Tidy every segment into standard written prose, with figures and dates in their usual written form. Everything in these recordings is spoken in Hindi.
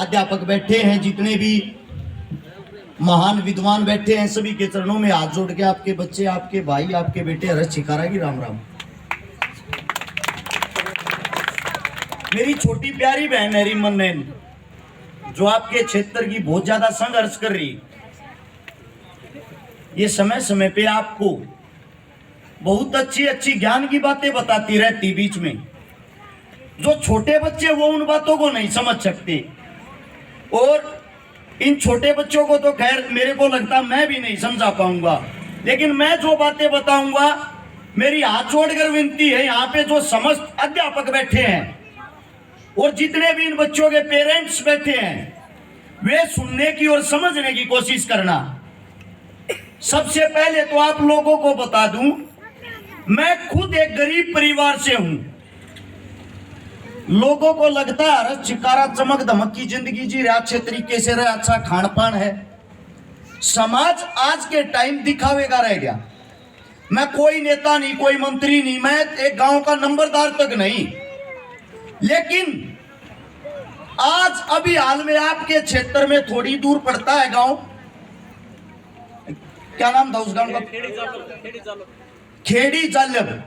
अध्यापक बैठे हैं, जितने भी महान विद्वान बैठे हैं, सभी के चरणों में हाथ जोड़ के आपके बच्चे, आपके भाई, आपके बेटे हर्ष छिकारा की राम राम। मेरी छोटी प्यारी बहन है रिमन नैन, जो आपके क्षेत्र की बहुत ज्यादा संघर्ष कर रही, ये समय समय पे आपको बहुत अच्छी अच्छी ज्ञान की बातें बताती रहती। बीच में जो छोटे बच्चे वो उन बातों को नहीं समझ सकते, और इन छोटे बच्चों को तो खैर मेरे को लगता मैं भी नहीं समझा पाऊंगा, लेकिन मैं जो बातें बताऊंगा, मेरी हाथ जोड़कर विनती है, यहाँ पे जो समस्त अध्यापक बैठे हैं और जितने भी इन बच्चों के पेरेंट्स बैठे हैं, वे सुनने की और समझने की कोशिश करना। सबसे पहले तो आप लोगों को बता दूं, मैं खुद एक गरीब परिवार से हूं। लोगों को लगता है हर्ष छिकारा चमक धमक की जिंदगी जी रहा, अच्छे तरीके से रहे, अच्छा खान पान है। समाज आज के टाइम दिखावे का रह गया। मैं कोई नेता नहीं, कोई मंत्री नहीं, मैं एक गांव का नंबरदार तक नहीं, लेकिन आज अभी हाल में आपके क्षेत्र में थोड़ी दूर पड़ता है गांव, क्या नाम था उस गांव का? खेड़ी जालब।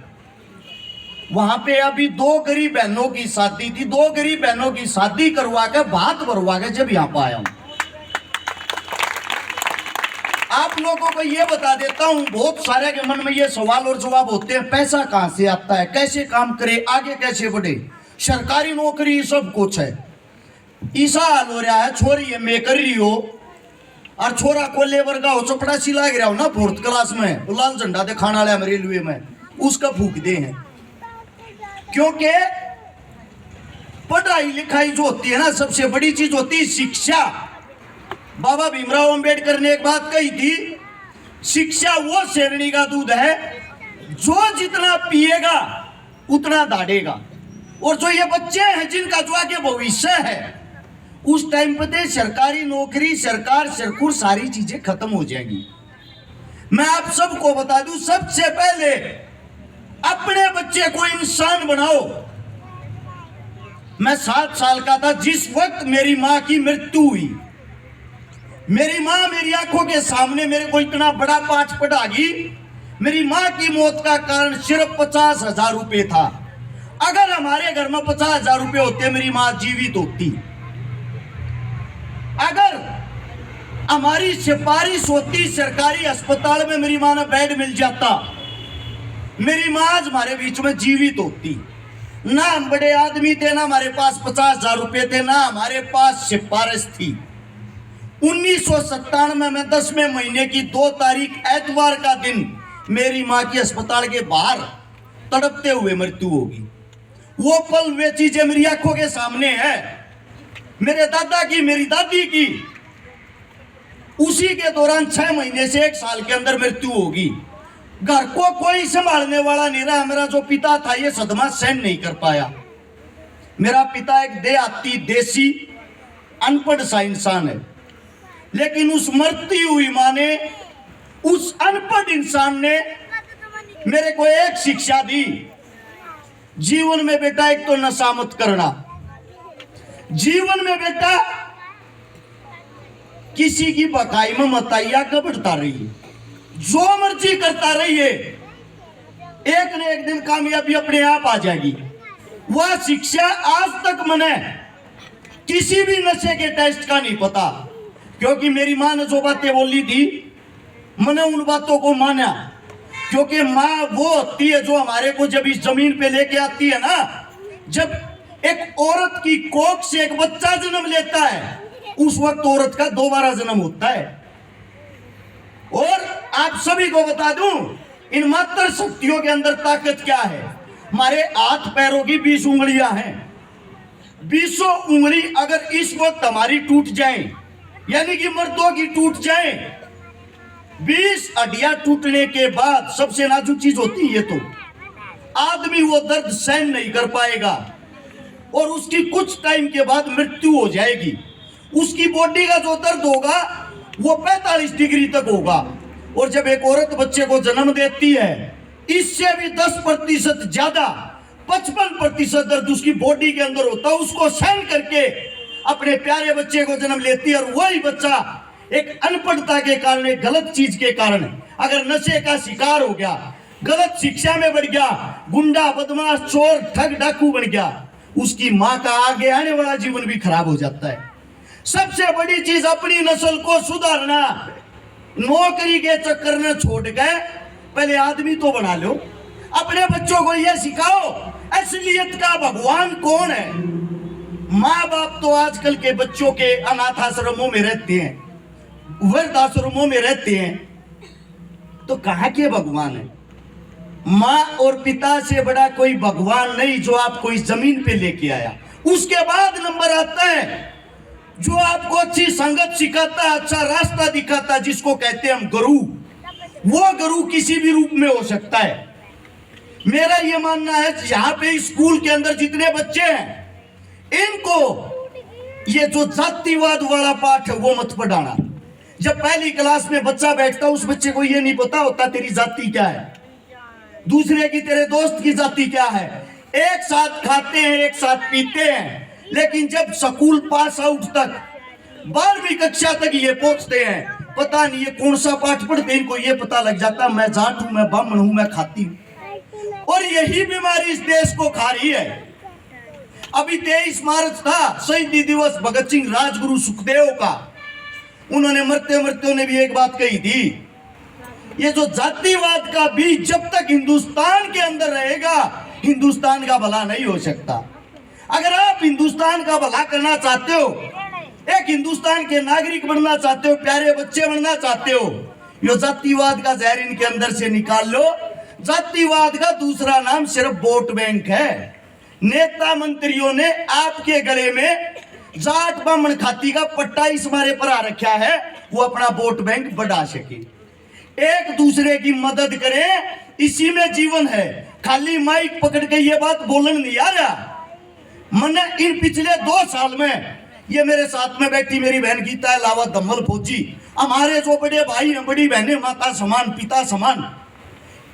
वहां पे अभी 2 गरीब बहनों की शादी थी, 2 गरीब बहनों की शादी करवा के भात भरवा के जब यहां पर आया हूं। आप लोगों को यह बता देता हूं, बहुत सारे के मन में ये सवाल और जवाब होते हैं, पैसा कहां से आता है, कैसे काम करे, आगे कैसे बढ़े, सरकारी नौकरी सब कुछ है। ईसा हाल हो रहा है, छोरी एमए कर रही हो और छोरा को लेबर का हो, चपड़ासी लाग रहा हो ना 4th क्लास में, लाल झंडा दिखाने वाले रेलवे में, उसका फूक दे हैं। क्योंकि पढ़ाई लिखाई जो होती है ना, सबसे बड़ी चीज होती है शिक्षा। बाबा भीमराव अंबेडकर ने एक बात कही थी, शिक्षा वो शेरनी का दूध है जो जितना पिएगा उतना दाढ़ेगा। और जो ये बच्चे हैं जिनका जो आगे भविष्य है, उस टाइम पे सरकारी नौकरी, सरकार, सरकुर सारी चीजें खत्म हो जाएंगी। मैं आप सबको बता दूं, सबसे पहले अपने बच्चे को इंसान बनाओ। मैं 7 साल का था जिस वक्त मेरी मां की मृत्यु हुई। मेरी मां मेरी आंखों के सामने मेरे को इतना बड़ा पाठ पढ़ागी। मेरी मां की मौत का कारण सिर्फ 50,000 रुपए था। अगर हमारे घर में 50,000 रुपए होते, मेरी मां जीवित होती। अगर हमारी सिफारिश होती सरकारी अस्पताल में, मेरी मां ने बेड मिल जाता, मेरी मां आज हमारे बीच में जीवित होती। ना हम बड़े आदमी थे, ना हमारे पास 50,000 रुपए थे, ना हमारे पास सिफारिश थी। 1997 में 10वें महीने की 2 तारीख एतवार का दिन मेरी मां की अस्पताल के बाहर तड़पते हुए मृत्यु होगी। वो पल, वे चीजें मेरी आंखों के सामने है। मेरे दादा की, मेरी दादी की, उसी के दौरान 6 महीने से 1 साल के अंदर मृत्यु होगी। घर को कोई संभालने वाला नहीं रहा। मेरा जो पिता था ये सदमा सहन नहीं कर पाया। मेरा पिता एक देहाती, देसी, अनपढ़ सा इंसान है, लेकिन उस मरती हुई मां ने, उस अनपढ़ इंसान ने मेरे को एक शिक्षा दी, जीवन में बेटा एक तो नशा मत करना। जीवन में बेटा किसी की बकाई में मत आइया, कबड़ता रहिए, जो मर्जी करता रहिए, एक न एक दिन कामयाबी अपने आप आ जाएगी। वह शिक्षा आज तक मैंने किसी भी नशे के टेस्ट का नहीं पता, क्योंकि मेरी मां ने जो बातें बोली थी मैंने उन बातों को माना। क्योंकि मां वो होती है जो हमारे को जब इस जमीन पे लेके आती है ना, जब एक औरत की कोख से एक बच्चा जन्म लेता है, उस वक्त औरत का दोबारा जन्म होता है। और आप सभी को बता दूं, इन मात्र शक्तियों के अंदर ताकत क्या है। हमारे हाथ पैरों की 20 उंगलियां हैं। 20 उंगली अगर इस वक्त हमारी टूट जाए, यानी कि मर्दों की टूट जाए, 20 हड्डियां टूटने के बाद सबसे नाजुक चीज होती है, तो आदमी वो दर्द सहन नहीं कर पाएगा और उसकी कुछ टाइम के बाद मृत्यु हो जाएगी। उसकी बॉडी का जो दर्द होगा वो 45 डिग्री तक होगा। और जब एक औरत बच्चे को जन्म देती है, इससे भी 10% ज्यादा, 55% दर्द उसकी बॉडी के अंदर होता है। उसको सहन करके अपने प्यारे बच्चे को जन्म लेती है, और वही बच्चा एक अनपढ़ता के कारण, एक गलत चीज के कारण अगर नशे का शिकार हो गया, गलत शिक्षा में बढ़ गया, गुंडा बदमाश चोर ठग डाकू बन गया, उसकी माँ का आगे आने वाला जीवन भी खराब हो जाता है। सबसे बड़ी चीज अपनी नस्ल को सुधारना। नौकरी के चक्कर में छोड़ गए, पहले आदमी तो बना लो। अपने बच्चों को यह सिखाओ असलियत का भगवान कौन है। माँ बाप तो आजकल के बच्चों के अनाथ आश्रमों में रहते हैं, वृद्ध आश्रमों में रहते हैं, तो कहाँ के भगवान है। माँ और पिता से बड़ा कोई भगवान नहीं जो आपको इस जमीन पे लेके आया। उसके बाद नंबर आता है जो आपको अच्छी संगत सिखाता है, अच्छा रास्ता दिखाता है, जिसको कहते हैं हम गुरु। वो गुरु किसी भी रूप में हो सकता है। मेरा ये मानना है यहाँ पे स्कूल के अंदर जितने बच्चे हैं, इनको ये जो जातिवाद वाला पाठ है वो मत पढ़ाना। जब पहली क्लास में बच्चा बैठता, उस बच्चे को ये नहीं पता होता तेरी जाति क्या है, दूसरे की, तेरे दोस्त की जाति क्या है। एक साथ खाते हैं, एक साथ पीते हैं, लेकिन जब स्कूल पास आउट तक 12वीं कक्षा तक ये पहुंचते हैं, पता नहीं ये कौन सा पाठ पढ़ते हैं, इनको ये पता लग जाता मैं जाट हूं, मैं ब्राह्मण हूं, मैं खाती हूं। और यही बीमारी इस देश को खा रही है। अभी 23 मार्च था शहीदी दिवस भगत सिंह राजगुरु सुखदेव का। उन्होंने मरते मरते उन्हें भी एक बात कही थी, ये जो जातिवाद का बीज जब तक हिंदुस्तान के अंदर रहेगा, हिंदुस्तान का भला नहीं हो सकता। अगर आप हिंदुस्तान का भला करना चाहते हो, एक हिंदुस्तान के नागरिक बनना चाहते हो, प्यारे बच्चे बनना चाहते हो, ये जातिवाद का जहर इनके अंदर से निकाल लो। जातिवाद का दूसरा नाम सिर्फ वोट बैंक है। नेता मंत्रियों ने आपके गले में जाट ब्राह्मण खाती का पट्टा इस मारे पर आ रखा है, वो अपना वोट बैंक बढ़ा सके। एक दूसरे की मदद करें, इसी में जीवन है। खाली माइक पकड़ के ये बात बोलने नहीं आ रहा। मैंने इन पिछले 2 साल में, ये मेरे साथ में बैठी मेरी बहन गीता अलावा दम्बल फौजी, हमारे जो बड़े भाई हैं, बड़ी बहनें, माता समान पिता समान,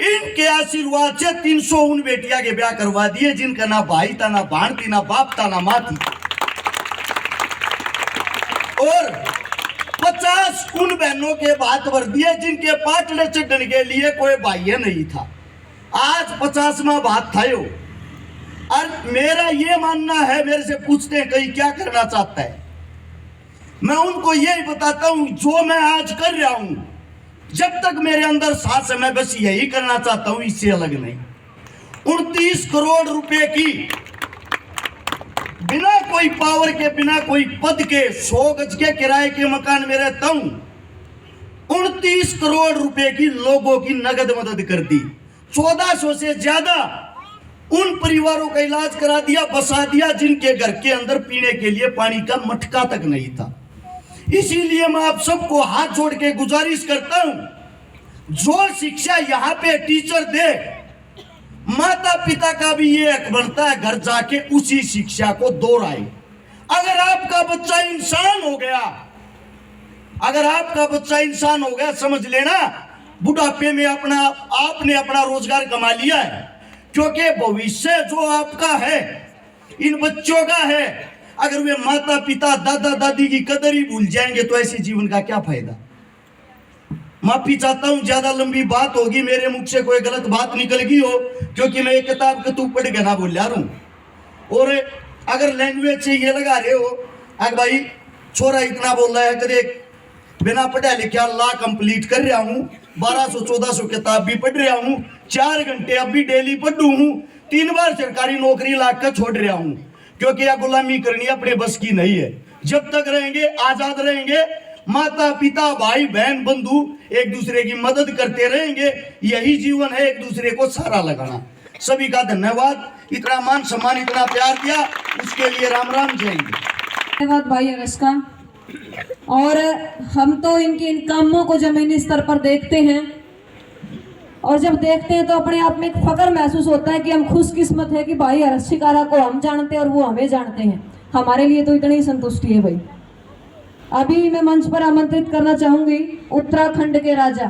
इनके आशीर्वाद से 300 उन बेटिया के ब्याह करवा दिए जिनका ना भाई था, ना बहन थी, ना बाप था, ना माँ थी। और 50 उन बहनों के बात भर दिए जिनके पाटले चढ़ने के लिए कोई भाई नहीं था। आज 50वां बात था यो। और मेरा ये मानना है, मेरे से पूछते हैं कहीं क्या करना चाहता है, मैं उनको यही बताता हूं जो मैं आज कर रहा हूं, जब तक मेरे अंदर सांस है मैं बस यही करना चाहता हूं, इससे अलग नहीं। 29 करोड़ रुपए की, बिना कोई पावर के, बिना कोई पद के, 100 गज के किराए के मकान में रहता हूं। 29 करोड़ रुपए की लोगों की नगद मदद कर दी। 1400 से ज्यादा उन परिवारों का इलाज करा दिया, बसा दिया जिनके घर के अंदर पीने के लिए पानी का मटका तक नहीं था। इसीलिए मैं आप सबको हाथ जोड़ के गुजारिश करता हूं, जो शिक्षा यहाँ पे टीचर दे, माता पिता का भी ये हक बनता है घर जाके उसी शिक्षा को दोहराए। अगर आपका बच्चा इंसान हो गया, अगर आपका बच्चा इंसान हो गया, समझ लेना बुढ़ापे में आपने अपना रोजगार कमा लिया है। क्योंकि भविष्य जो आपका है, इन बच्चों का है। अगर वे माता पिता दादा दादी की कदर ही भूल जाएंगे तो ऐसे जीवन का क्या फायदा। माफी चाहता हूं, ज्यादा लंबी बात होगी, मेरे मुख से कोई गलत बात निकल गई हो, क्योंकि मैं एक किताब के तू पढ़ के ना बोल रहा हूं। और अगर लैंग्वेज से ये लगा रहे हो, अगर भाई छोरा इतना बोल रहा है, कदे बिना पढ़ा लिखा ला कंप्लीट कर रहा हूं, 1200-1400 किताब भी पढ़ रहा हूं, 4 घंटे अब भी डेली पढ़ू हूं, 3 बार सरकारी नौकरी लाग कर छोड़ रहा हूं, क्योंकि यह गुलामी करनी अपने बस की नहीं है। जब तक रहेंगे, आजाद रहेंगे, माता पिता भाई बहन बंधु एक दूसरे की मदद करते रहेंगे, यही जीवन है, एक दूसरे को सहारा लगाना। सभी का धन्यवाद, इतना मान सम्मान, इतना प्यार दिया, उसके लिए राम राम जय हिंद। धन्यवाद भाई अरस का। और हम तो इनके इन कामों को जमीनी स्तर पर देखते हैं, और जब देखते हैं तो अपने आप में एक फख्र महसूस होता है कि हम खुशकिस्मत है कि भाई अरस शिकारा को हम जानते हैं और वो हमें जानते हैं। हमारे लिए तो इतनी ही संतुष्टि है भाई। अभी मैं मंच पर आमंत्रित करना चाहूंगी उत्तराखंड के राजा